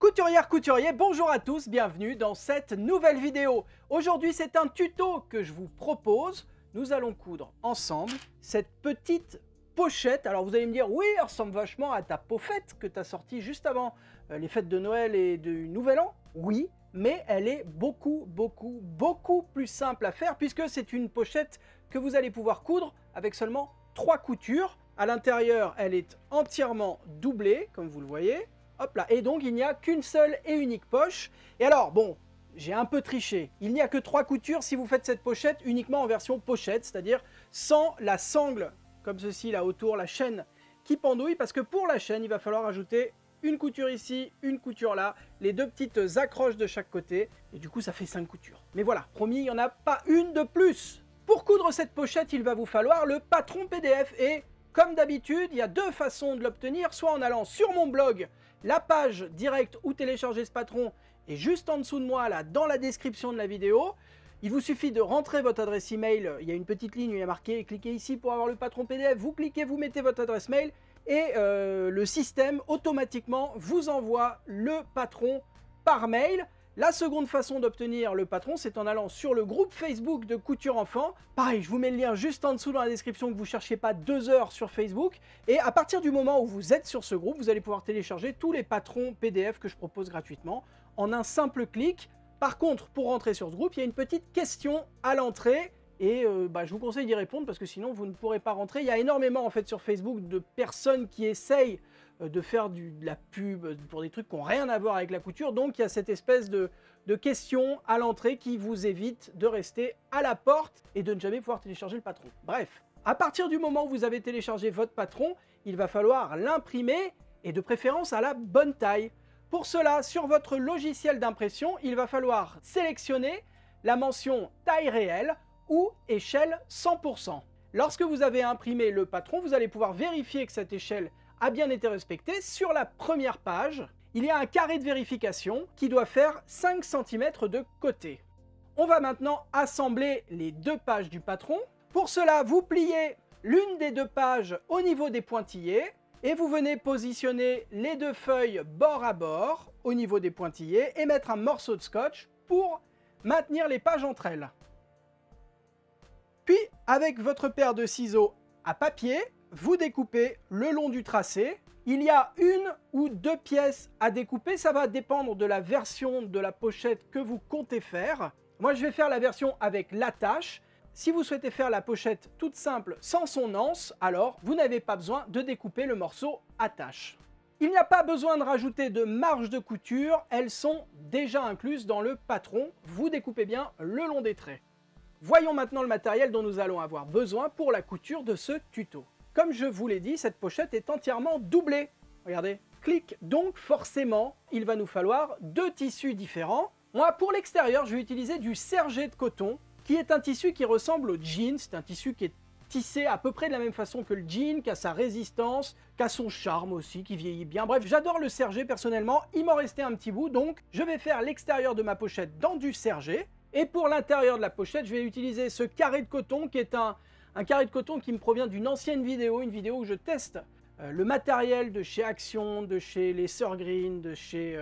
Couturière, couturier, bonjour à tous, bienvenue dans cette nouvelle vidéo. Aujourd'hui, c'est un tuto que je vous propose. Nous allons coudre ensemble cette petite pochette. Alors vous allez me dire, oui, elle ressemble vachement à ta pochette que tu as sortie juste avant les fêtes de Noël et du Nouvel An. Oui, mais elle est beaucoup plus simple à faire puisque c'est une pochette que vous allez pouvoir coudre avec seulement 3 coutures. À l'intérieur, elle est entièrement doublée, comme vous le voyez. Hop là, et donc il n'y a qu'une seule et unique poche. Et alors, bon, j'ai un peu triché. Il n'y a que 3 coutures si vous faites cette pochette uniquement en version pochette, c'est-à-dire sans la sangle, comme ceci là autour, la chaîne qui pendouille, parce que pour la chaîne, il va falloir ajouter une couture ici, une couture là, les 2 petites accroches de chaque côté, et du coup ça fait 5 coutures. Mais voilà, promis, il n'y en a pas une de plus. Pour coudre cette pochette, il va vous falloir le patron PDF, et comme d'habitude, il y a 2 façons de l'obtenir, soit en allant sur mon blog, la page directe où télécharger ce patron est juste en dessous de moi, là, dans la description de la vidéo. Il vous suffit de rentrer votre adresse email, il y a une petite ligne où il y a marqué « Cliquez ici pour avoir le patron PDF », vous cliquez, vous mettez votre adresse mail, et le système, automatiquement, vous envoie le patron par mail. La seconde façon d'obtenir le patron, c'est en allant sur le groupe Facebook de Couture Enfant. Pareil, je vous mets le lien juste en dessous dans la description, que vous ne cherchiez pas 2 heures sur Facebook. Et à partir du moment où vous êtes sur ce groupe, vous allez pouvoir télécharger tous les patrons PDF que je propose gratuitement en un simple clic. Par contre, pour rentrer sur ce groupe, il y a une petite question à l'entrée. Et je vous conseille d'y répondre parce que sinon vous ne pourrez pas rentrer. Il y a énormément en fait sur Facebook de personnes qui essayent de faire de la pub pour des trucs qui n'ont rien à voir avec la couture. Donc il y a cette espèce de question à l'entrée qui vous évite de rester à la porte et de ne jamais pouvoir télécharger le patron. Bref, à partir du moment où vous avez téléchargé votre patron, il va falloir l'imprimer et de préférence à la bonne taille. Pour cela, sur votre logiciel d'impression, il va falloir sélectionner la mention taille réelle ou échelle 100%. Lorsque vous avez imprimé le patron, vous allez pouvoir vérifier que cette échelle a bien été respectée. Sur la première page, il y a un carré de vérification qui doit faire 5 cm de côté. On va maintenant assembler les 2 pages du patron. Pour cela, vous pliez l'une des 2 pages au niveau des pointillés et vous venez positionner les 2 feuilles bord à bord au niveau des pointillés et mettre un morceau de scotch pour maintenir les pages entre elles. Puis, avec votre paire de ciseaux à papier, vous découpez le long du tracé. Il y a 1 ou 2 pièces à découper, ça va dépendre de la version de la pochette que vous comptez faire. Moi, je vais faire la version avec l'attache. Si vous souhaitez faire la pochette toute simple sans son anse, alors vous n'avez pas besoin de découper le morceau attache. Il n'y a pas besoin de rajouter de marge de couture, elles sont déjà incluses dans le patron. Vous découpez bien le long des traits. Voyons maintenant le matériel dont nous allons avoir besoin pour la couture de ce tuto. Comme je vous l'ai dit, cette pochette est entièrement doublée. Regardez, clic, donc forcément, il va nous falloir 2 tissus différents. Moi, pour l'extérieur, je vais utiliser du sergé de coton, qui est un tissu qui ressemble au jean. C'est un tissu qui est tissé à peu près de la même façon que le jean, qui a sa résistance, qui a son charme aussi, qui vieillit bien. Bref, j'adore le sergé personnellement, il m'en restait un petit bout, donc je vais faire l'extérieur de ma pochette dans du sergé. Et pour l'intérieur de la pochette, je vais utiliser ce carré de coton qui est un carré de coton qui me provient d'une ancienne vidéo, une vidéo où je teste le matériel de chez Action, de chez les Sœurs Green, de chez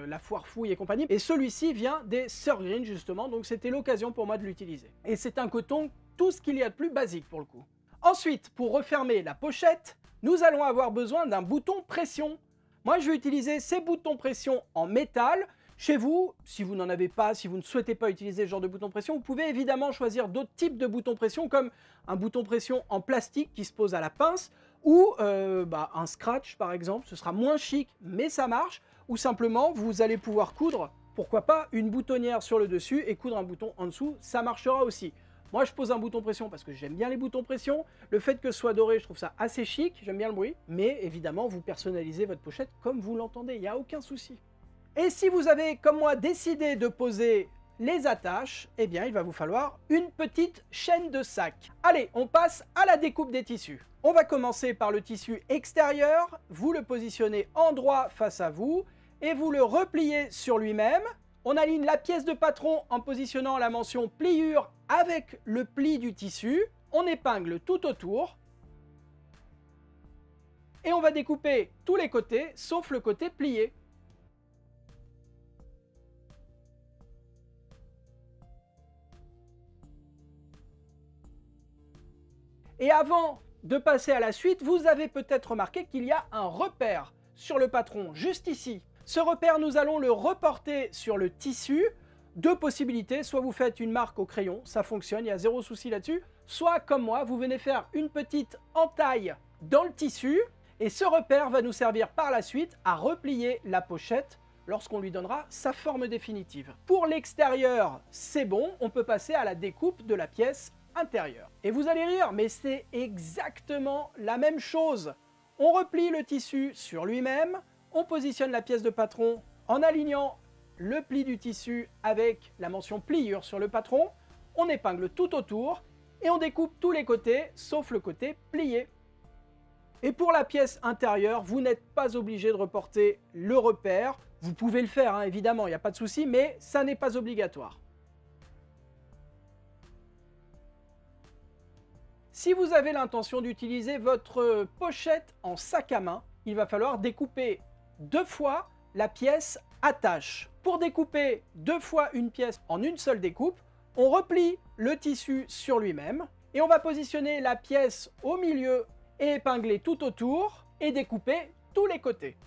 la Foire Fouille et compagnie. Et celui-ci vient des Sœurs Green justement, donc c'était l'occasion pour moi de l'utiliser. Et c'est un coton, tout ce qu'il y a de plus basique pour le coup. Ensuite, pour refermer la pochette, nous allons avoir besoin d'un bouton pression. Moi, je vais utiliser ces boutons pression en métal. Chez vous, si vous n'en avez pas, si vous ne souhaitez pas utiliser ce genre de bouton pression, vous pouvez évidemment choisir d'autres types de boutons pression, comme un bouton pression en plastique qui se pose à la pince, ou un scratch par exemple, ce sera moins chic, mais ça marche, ou simplement vous allez pouvoir coudre, pourquoi pas, une boutonnière sur le dessus et coudre un bouton en dessous, ça marchera aussi. Moi je pose un bouton pression parce que j'aime bien les boutons pression, le fait que ce soit doré, je trouve ça assez chic, j'aime bien le bruit, mais évidemment vous personnalisez votre pochette comme vous l'entendez, il n'y a aucun souci. Et si vous avez, comme moi, décidé de poser les attaches, eh bien, il va vous falloir une petite chaîne de sac. Allez, on passe à la découpe des tissus. On va commencer par le tissu extérieur. Vous le positionnez en droit face à vous et vous le repliez sur lui-même. On aligne la pièce de patron en positionnant la mention pliure avec le pli du tissu. On épingle tout autour. Et on va découper tous les côtés, sauf le côté plié. Et avant de passer à la suite, vous avez peut-être remarqué qu'il y a un repère sur le patron, juste ici. Ce repère, nous allons le reporter sur le tissu. Deux possibilités, soit vous faites une marque au crayon, ça fonctionne, il y a zéro souci là-dessus, soit comme moi, vous venez faire une petite entaille dans le tissu, et ce repère va nous servir par la suite à replier la pochette lorsqu'on lui donnera sa forme définitive. Pour l'extérieur, c'est bon, on peut passer à la découpe de la pièce intérieure. Et vous allez rire, mais c'est exactement la même chose. On replie le tissu sur lui-même, on positionne la pièce de patron en alignant le pli du tissu avec la mention pliure sur le patron, on épingle tout autour et on découpe tous les côtés sauf le côté plié. Et pour la pièce intérieure, vous n'êtes pas obligé de reporter le repère. Vous pouvez le faire, hein, évidemment, il n'y a pas de souci, mais ça n'est pas obligatoire. Si vous avez l'intention d'utiliser votre pochette en sac à main, il va falloir découper 2 fois la pièce attache. Pour découper 2 fois une pièce en une seule découpe, on replie le tissu sur lui-même et on va positionner la pièce au milieu et épingler tout autour et découper tous les côtés.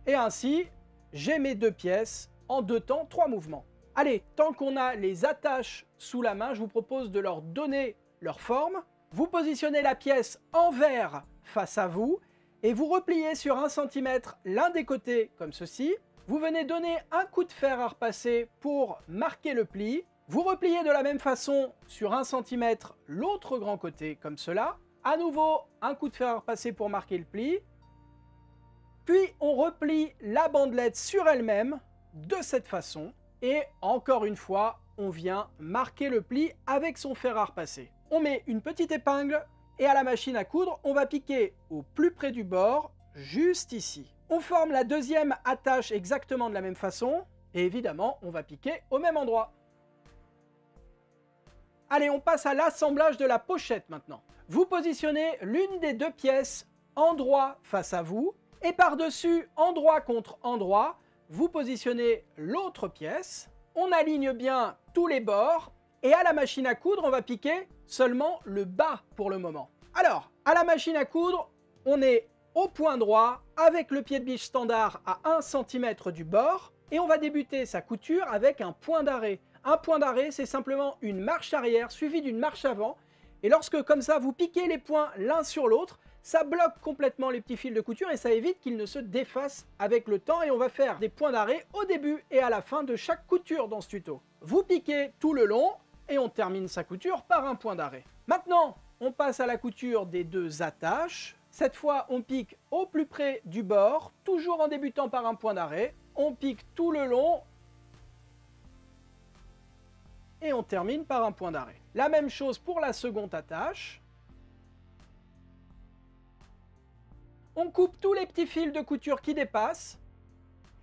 Et ainsi, j'ai mes 2 pièces en 2 temps, 3 mouvements. Allez, tant qu'on a les attaches sous la main, je vous propose de leur donner leur forme. Vous positionnez la pièce envers face à vous et vous repliez sur 1 cm l'un des côtés comme ceci. Vous venez donner un coup de fer à repasser pour marquer le pli. Vous repliez de la même façon sur 1 cm l'autre grand côté comme cela. À nouveau, un coup de fer à repasser pour marquer le pli. Puis on replie la bandelette sur elle-même de cette façon. Et encore une fois, on vient marquer le pli avec son fer à repasser. On met une petite épingle et à la machine à coudre, on va piquer au plus près du bord, juste ici. On forme la deuxième attache exactement de la même façon et évidemment, on va piquer au même endroit. Allez, on passe à l'assemblage de la pochette maintenant. Vous positionnez l'une des 2 pièces endroit face à vous et par-dessus, endroit contre endroit, vous positionnez l'autre pièce. On aligne bien tous les bords et à la machine à coudre, on va piquer seulement le bas pour le moment. Alors, à la machine à coudre, on est au point droit avec le pied de biche standard à 1 cm du bord et on va débuter sa couture avec un point d'arrêt. Un point d'arrêt, c'est simplement une marche arrière suivie d'une marche avant et lorsque comme ça vous piquez les points l'un sur l'autre, ça bloque complètement les petits fils de couture et ça évite qu'ils ne se défassent avec le temps et on va faire des points d'arrêt au début et à la fin de chaque couture dans ce tuto. Vous piquez tout le long et on termine sa couture par un point d'arrêt. Maintenant, on passe à la couture des 2 attaches. Cette fois, on pique au plus près du bord, toujours en débutant par un point d'arrêt. On pique tout le long et on termine par un point d'arrêt. La même chose pour la seconde attache. On coupe tous les petits fils de couture qui dépassent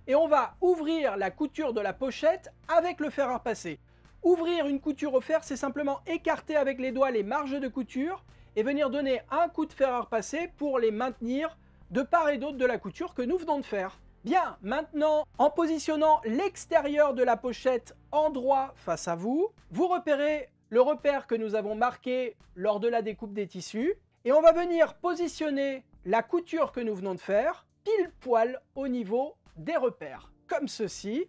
et on va ouvrir la couture de la pochette avec le fer à repasser. Ouvrir une couture au fer, c'est simplement écarter avec les doigts les marges de couture et venir donner un coup de fer à repasser pour les maintenir de part et d'autre de la couture que nous venons de faire. Bien, maintenant, en positionnant l'extérieur de la pochette endroit face à vous, vous repérez le repère que nous avons marqué lors de la découpe des tissus et on va venir positionner la couture que nous venons de faire pile poil au niveau des repères, comme ceci.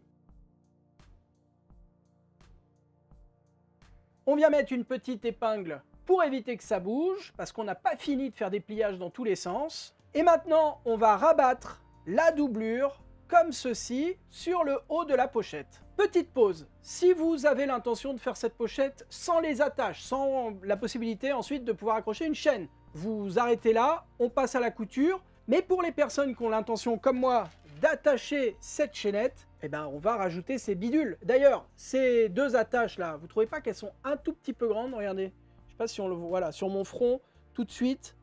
On vient mettre une petite épingle pour éviter que ça bouge, parce qu'on n'a pas fini de faire des pliages dans tous les sens. Et maintenant, on va rabattre la doublure, comme ceci, sur le haut de la pochette. Petite pause, si vous avez l'intention de faire cette pochette sans les attaches, sans la possibilité ensuite de pouvoir accrocher une chaîne, vous arrêtez là, on passe à la couture. Mais pour les personnes qui ont l'intention, comme moi, d'attacher cette chaînette, eh ben, on va rajouter ces bidules. D'ailleurs, ces 2 attaches là, vous trouvez pas qu'elles sont un tout petit peu grandes? Regardez, je sais pas si on le voit, voilà, sur mon front, tout de suite,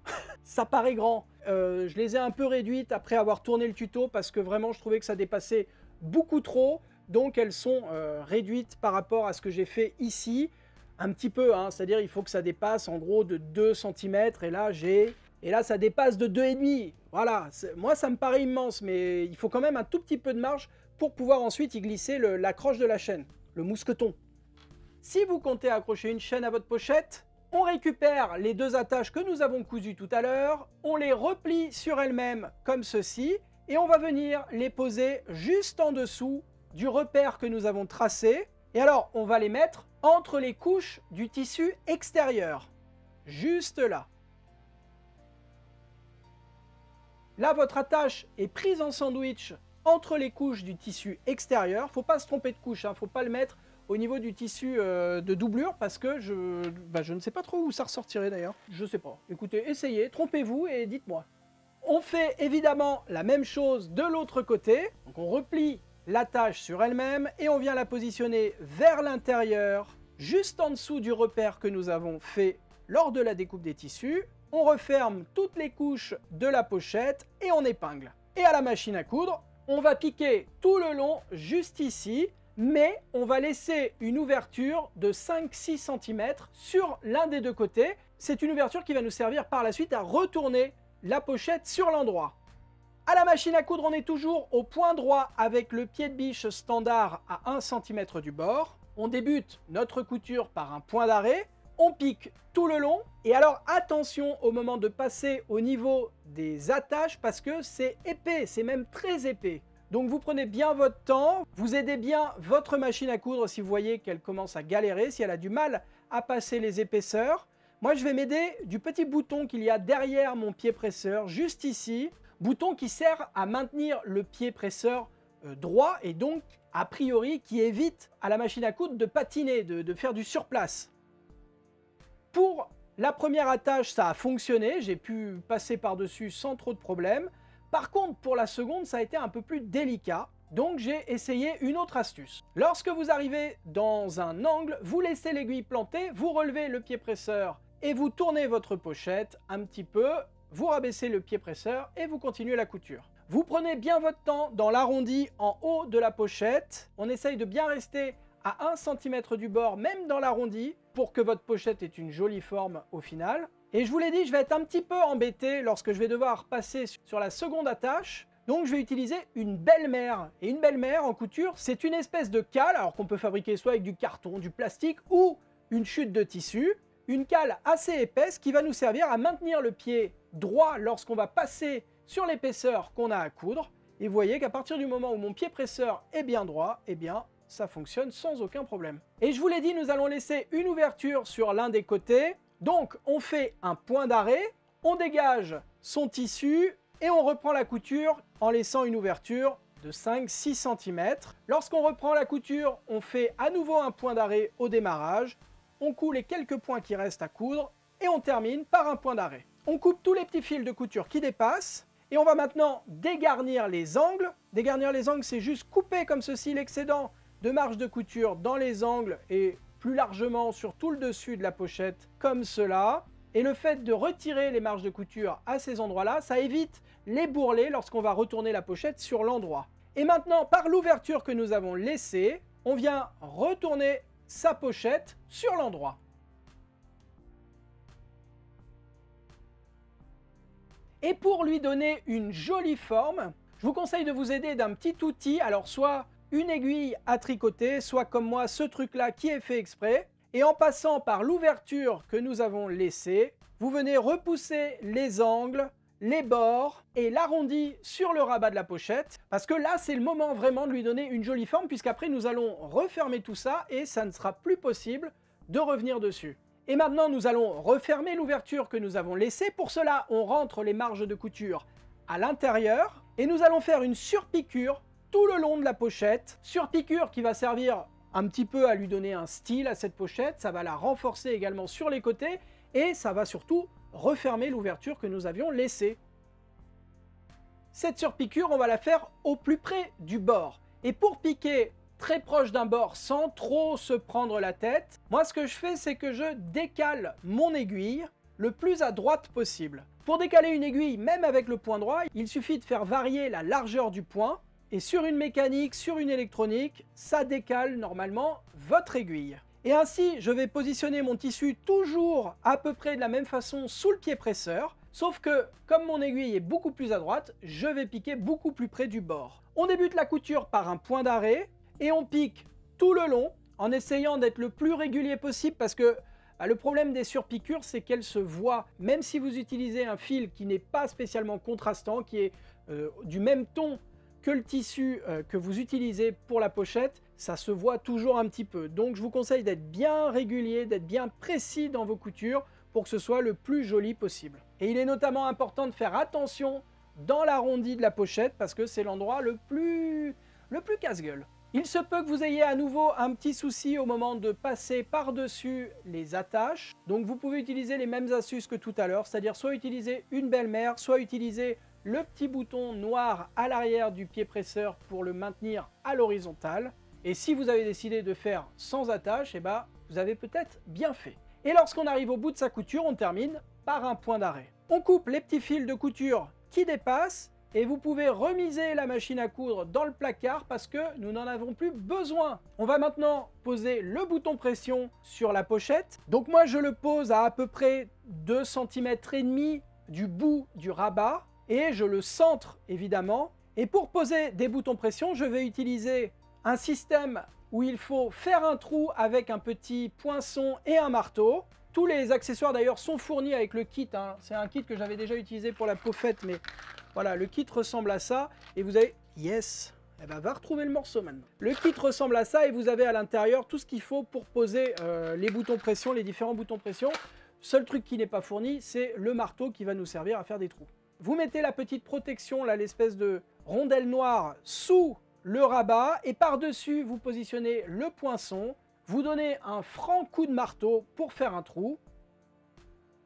ça paraît grand. Je les ai un peu réduites après avoir tourné le tuto parce que vraiment je trouvais que ça dépassait beaucoup trop. Donc elles sont réduites par rapport à ce que j'ai fait ici. Un petit peu, hein, c'est-à-dire il faut que ça dépasse en gros de 2 cm et là ça dépasse de 2,5. Voilà, moi ça me paraît immense, mais il faut quand même un tout petit peu de marge pour pouvoir ensuite y glisser l'accroche de la chaîne, le mousqueton. Si vous comptez accrocher une chaîne à votre pochette, on récupère les deux attaches que nous avons cousues tout à l'heure, on les replie sur elles-mêmes comme ceci, et on va venir les poser juste en dessous du repère que nous avons tracé. Et alors, on va les mettre entre les couches du tissu extérieur, juste là. Là, votre attache est prise en sandwich entre les couches du tissu extérieur. Faut pas se tromper de couche, hein. Faut pas le mettre au niveau du tissu de doublure parce que je ne sais pas trop où ça ressortirait d'ailleurs. Je sais pas. Écoutez, essayez, trompez-vous et dites-moi. On fait évidemment la même chose de l'autre côté. Donc on replie l'attache sur elle-même et on vient la positionner vers l'intérieur, juste en dessous du repère que nous avons fait lors de la découpe des tissus. On referme toutes les couches de la pochette et on épingle. Et à la machine à coudre, on va piquer tout le long juste ici, mais on va laisser une ouverture de 5-6 cm sur l'un des deux côtés. C'est une ouverture qui va nous servir par la suite à retourner la pochette sur l'endroit. À la machine à coudre, on est toujours au point droit avec le pied de biche standard à 1 cm du bord. On débute notre couture par un point d'arrêt, on pique tout le long, et alors attention au moment de passer au niveau des attaches parce que c'est épais, c'est même très épais. Donc vous prenez bien votre temps, vous aidez bien votre machine à coudre si vous voyez qu'elle commence à galérer, si elle a du mal à passer les épaisseurs. Moi je vais m'aider du petit bouton qu'il y a derrière mon pied presseur, juste ici, bouton qui sert à maintenir le pied presseur droit et donc a priori qui évite à la machine à coudre de patiner, de faire du surplace. Pour la première attache, ça a fonctionné, j'ai pu passer par-dessus sans trop de problèmes. Par contre, pour la seconde, ça a été un peu plus délicat, donc j'ai essayé une autre astuce. Lorsque vous arrivez dans un angle, vous laissez l'aiguille plantée, vous relevez le pied presseur et vous tournez votre pochette un petit peu, vous rabaissez le pied presseur et vous continuez la couture. Vous prenez bien votre temps dans l'arrondi en haut de la pochette, on essaye de bien rester à 1 cm du bord, même dans l'arrondi, pour que votre pochette ait une jolie forme au final. Et je vous l'ai dit, je vais être un petit peu embêté lorsque je vais devoir passer sur la seconde attache. Donc je vais utiliser une belle-mère. Et une belle-mère en couture, c'est une espèce de cale, alors qu'on peut fabriquer soit avec du carton, du plastique ou une chute de tissu. Une cale assez épaisse qui va nous servir à maintenir le pied droit lorsqu'on va passer sur l'épaisseur qu'on a à coudre. Et vous voyez qu'à partir du moment où mon pied presseur est bien droit, eh bien ça fonctionne sans aucun problème. Et je vous l'ai dit, nous allons laisser une ouverture sur l'un des côtés. Donc on fait un point d'arrêt, on dégage son tissu et on reprend la couture en laissant une ouverture de 5-6 cm. Lorsqu'on reprend la couture, on fait à nouveau un point d'arrêt au démarrage, on coud les quelques points qui restent à coudre et on termine par un point d'arrêt. On coupe tous les petits fils de couture qui dépassent et on va maintenant dégarnir les angles. Dégarnir les angles, c'est juste couper comme ceci l'excédent de marge de couture dans les angles et plus largement sur tout le dessus de la pochette comme cela. Et le fait de retirer les marges de couture à ces endroits-là, ça évite les bourrelets lorsqu'on va retourner la pochette sur l'endroit. Et maintenant, par l'ouverture que nous avons laissée, on vient retourner sa pochette sur l'endroit. Et pour lui donner une jolie forme, je vous conseille de vous aider d'un petit outil, alors soit une aiguille à tricoter, soit comme moi ce truc-là qui est fait exprès. Et en passant par l'ouverture que nous avons laissée, vous venez repousser les angles, les bords et l'arrondi sur le rabat de la pochette. Parce que là, c'est le moment vraiment de lui donner une jolie forme, puisqu'après nous allons refermer tout ça et ça ne sera plus possible de revenir dessus. Et maintenant, nous allons refermer l'ouverture que nous avons laissée. Pour cela, on rentre les marges de couture à l'intérieur et nous allons faire une surpiqûre tout le long de la pochette. Surpiqûre qui va servir un petit peu à lui donner un style à cette pochette, ça va la renforcer également sur les côtés et ça va surtout refermer l'ouverture que nous avions laissée. Cette surpiqûre, on va la faire au plus près du bord. Et pour piquer très proche d'un bord sans trop se prendre la tête, moi ce que je fais, c'est que je décale mon aiguille le plus à droite possible. Pour décaler une aiguille, même avec le point droit, il suffit de faire varier la largeur du point. Et sur une mécanique, sur une électronique, ça décale normalement votre aiguille. Et ainsi, je vais positionner mon tissu toujours à peu près de la même façon sous le pied presseur, sauf que, comme mon aiguille est beaucoup plus à droite, je vais piquer beaucoup plus près du bord. On débute la couture par un point d'arrêt, et on pique tout le long, en essayant d'être le plus régulier possible parce que le problème des surpiqûres, c'est qu'elles se voient. Même si vous utilisez un fil qui n'est pas spécialement contrastant, qui est du même ton que le tissu que vous utilisez pour la pochette, ça se voit toujours un petit peu. Donc je vous conseille d'être bien régulier, d'être bien précis dans vos coutures pour que ce soit le plus joli possible. Et il est notamment important de faire attention dans l'arrondi de la pochette parce que c'est l'endroit le plus casse-gueule. Il se peut que vous ayez à nouveau un petit souci au moment de passer par-dessus les attaches. Donc vous pouvez utiliser les mêmes astuces que tout à l'heure, c'est-à-dire soit utiliser une belle-mère, soit utiliser le petit bouton noir à l'arrière du pied presseur pour le maintenir à l'horizontale. Et si vous avez décidé de faire sans attache, eh ben, vous avez peut-être bien fait. Et lorsqu'on arrive au bout de sa couture, on termine par un point d'arrêt. On coupe les petits fils de couture qui dépassent et vous pouvez remiser la machine à coudre dans le placard parce que nous n'en avons plus besoin. On va maintenant poser le bouton pression sur la pochette. Donc moi je le pose à peu près 2,5 cm du bout du rabat et je le centre évidemment. Et pour poser des boutons pression, je vais utiliser un système où il faut faire un trou avec un petit poinçon et un marteau. Tous les accessoires d'ailleurs sont fournis avec le kit, hein. C'est un kit que j'avais déjà utilisé pour la pochette, mais voilà, le kit ressemble à ça. Et vous avez... Yes, eh ben, va retrouver le morceau maintenant. Le kit ressemble à ça et vous avez à l'intérieur tout ce qu'il faut pour poser les boutons pression, les différents boutons pression. Seul truc qui n'est pas fourni, c'est le marteau qui va nous servir à faire des trous. Vous mettez la petite protection, là, l'espèce de rondelle noire sous le rabat et par-dessus, vous positionnez le poinçon. Vous donnez un franc coup de marteau pour faire un trou.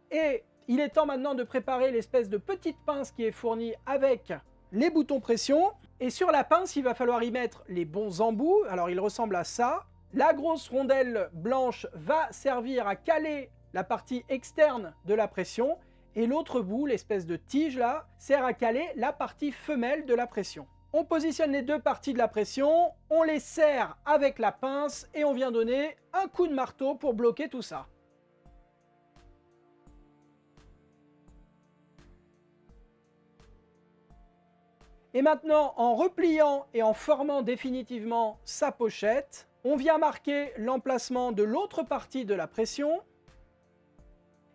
Et il est temps maintenant de préparer l'espèce de petite pince qui est fournie avec les boutons pression. Et sur la pince, il va falloir y mettre les bons embouts. Alors, il ressemble à ça. La grosse rondelle blanche va servir à caler la partie externe de la pression. Et l'autre bout, l'espèce de tige là, sert à caler la partie femelle de la pression. On positionne les deux parties de la pression, on les serre avec la pince et on vient donner un coup de marteau pour bloquer tout ça. Et maintenant, en repliant et en formant définitivement sa pochette, on vient marquer l'emplacement de l'autre partie de la pression.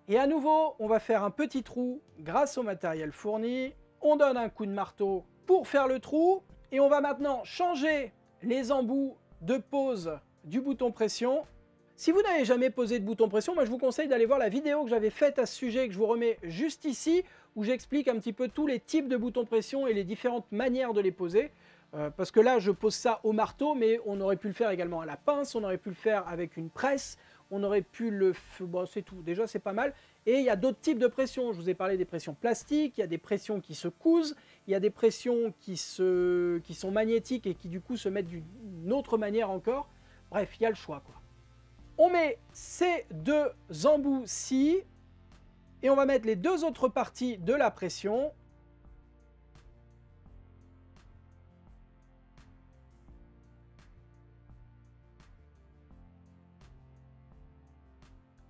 Et à nouveau, on va faire un petit trou grâce au matériel fourni. On donne un coup de marteau pour faire le trou. Et on va maintenant changer les embouts de pose du bouton pression. Si vous n'avez jamais posé de bouton pression, moi je vous conseille d'aller voir la vidéo que j'avais faite à ce sujet, que je vous remets juste ici, où j'explique un petit peu tous les types de boutons pression et les différentes manières de les poser. Parce que là, je pose ça au marteau, mais on aurait pu le faire également à la pince, on aurait pu le faire avec une presse, on aurait pu le... Bon, c'est tout, déjà c'est pas mal. Et il y a d'autres types de pressions. Je vous ai parlé des pressions plastiques, il y a des pressions qui se cousent, il y a des pressions qui sont magnétiques et qui du coup se mettent d'une autre manière encore. Bref, il y a le choix, quoi. On met ces deux embouts-ci et on va mettre les deux autres parties de la pression.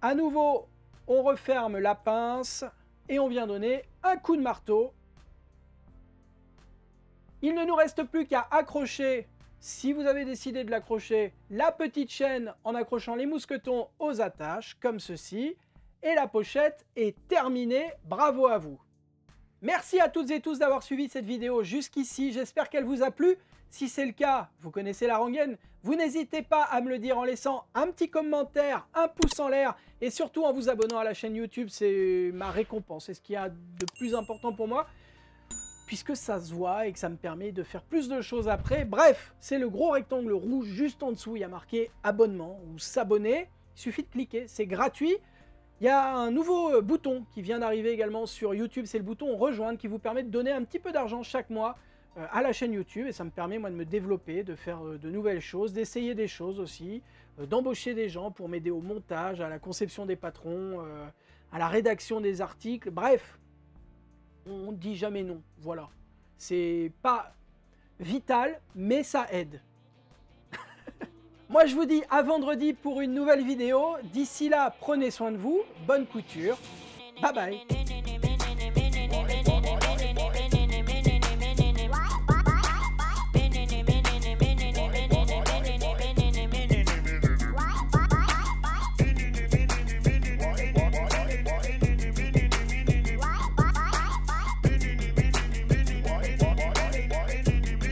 À nouveau, on referme la pince et on vient donner un coup de marteau. Il ne nous reste plus qu'à accrocher, si vous avez décidé de l'accrocher, la petite chaîne en accrochant les mousquetons aux attaches, comme ceci. Et la pochette est terminée. Bravo à vous! Merci à toutes et tous d'avoir suivi cette vidéo jusqu'ici. J'espère qu'elle vous a plu. Si c'est le cas, vous connaissez la rengaine. Vous n'hésitez pas à me le dire en laissant un petit commentaire, un pouce en l'air et surtout en vous abonnant à la chaîne YouTube. C'est ma récompense. C'est ce qu'il y a de plus important pour moi puisque ça se voit et que ça me permet de faire plus de choses après. Bref, c'est le gros rectangle rouge juste en dessous. Il y a marqué abonnement ou s'abonner. Il suffit de cliquer, c'est gratuit. Il y a un nouveau bouton qui vient d'arriver également sur YouTube, c'est le bouton rejoindre qui vous permet de donner un petit peu d'argent chaque mois à la chaîne YouTube et ça me permet moi de me développer, de faire de nouvelles choses, d'essayer des choses aussi, d'embaucher des gens pour m'aider au montage, à la conception des patrons, à la rédaction des articles, bref, on ne dit jamais non, voilà. C'est pas vital, mais ça aide. Moi je vous dis à vendredi pour une nouvelle vidéo. D'ici là, prenez soin de vous, bonne couture, bye bye.